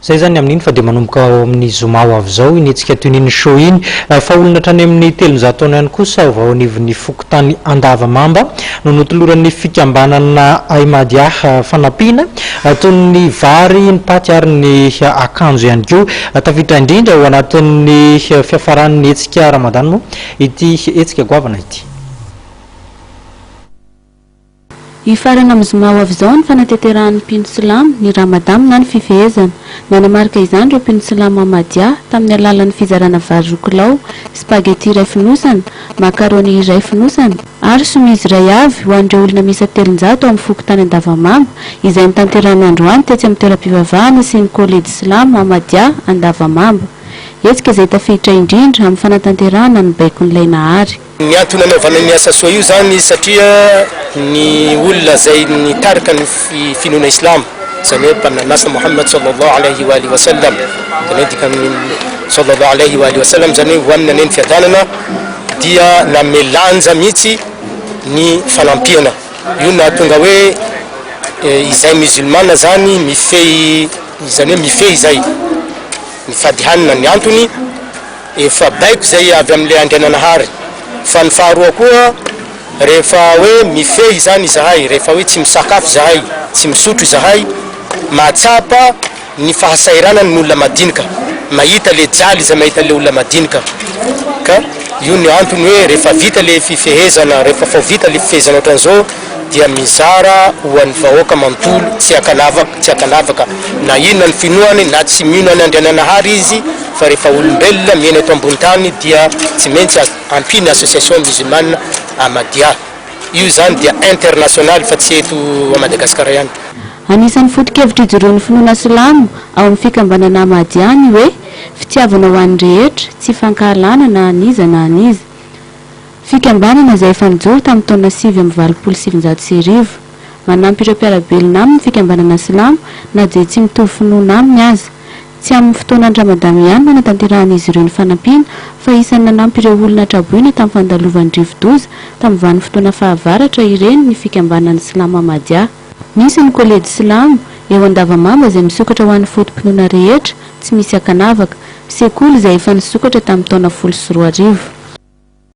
Zay zany amin'iny fa dia manomboka ao amin'ny zoma ho avy zao iny antsika toy show iny fa olona hatrany amin'ny 300 taona ihany kosa vao anivon'ny fokotany Andavamamba no notoloran'ny fikambanana Ahmadia fanampiana toy ny vary, ny paty ary ny akanjo ihany koa tafiditra indrindra ao anatin'ny fiafaran'ny hetsika Ramadan moa ity hetsika goavana ity. Ifarana amin'ny zoma ho avy zao ny fanateterahan'ny mpino silamo ny Ramadan na ny fifehezana. Nanamarika izany ireo mpino silamo Ahmadia tamin'ny alalan'ny fizarana vary rokolao, spaghetti iray fonosana, makaroni iray fonosana ary somizy iray avy ho an'ireo olona misy 300 ao amin'ny fokotany Andavamamba izay nitanterahany androany tetsy amin'ny toeram-pivavahana sy ny kolejy silamo Ahmadia Andavamamba. Hetsika izay tafiditra indrindra amin'ny fanatanterahana ny baikon'ilay Nahary. Ny antony anaovana ny asa soa io zany satria ny olona zay nitarika ny finoana Islam zany hoe mpaminanasa Muhammad sallallahu alaihi wa alihi wasallam zany dikany sallallahu alaihi wa alihi wasallam zany hoe hoanina neny fiadanana dia namelanja mihitsy ny fanampiana io na tonga hoe izay musulmana zany mifehy zany hoe mifehy zay ny fadihanina ny antony efa baiko zay avy amin'ilay andriananahary fa ny faharoa koa rehefa hoe mifehy zany izahay rehefa hoe tsy misakafo zahay tsy misotro izahay mahatsapa ny fahasairanany ny olona madinika mahita le jaly izay mahita le olona madinika ka io ny antony hoe rehefa vita le fifehezana rehefa fa vita le fifehezana ohatran'izao dia mizara ho an'ny vahoaka manontolo tsy akalavaka na inona ny finoany na tsy mino any andriananahary izy fa rehefa olombelona miaina eto ambony tany dia tsy maintsy ampiny association musulmane Ahmadia. Io zany dia international fa tsy eto a Madagasikara ihany. Anisan'ny foto-kevitra ijoroan'ny finoana silamo ao amin'ny fikambanana Ahmadia ny hoe fitiavana ho an'ny rehetra tsy fankahalana na aniza na aniza. Fikambanana izay efa nijoro tamin'ny taona 720 manampy ireo mpiarabelona aminy fikambanana silamo na dia tsy mitovy finoana aminy aza. Tsy amin'ny fotoana Ramadan ihany nanatanterahana izy ireo ny fanampiana fa isan'ny nanampy ireo olona traboina tamin'ny fandalovan'ny rivo-doza tamin'ny vanin'ny fotoana fahavaratra ireny ny fikambanana silamo Ahmadia. Misy ny kolejy silamo eo Andavamamba izay misokatra ho an'ny fotom-pinoana rehetra tsy misy akanavaka, sekoly izay efa nisokatra tamin'ny taona 10 sy 20.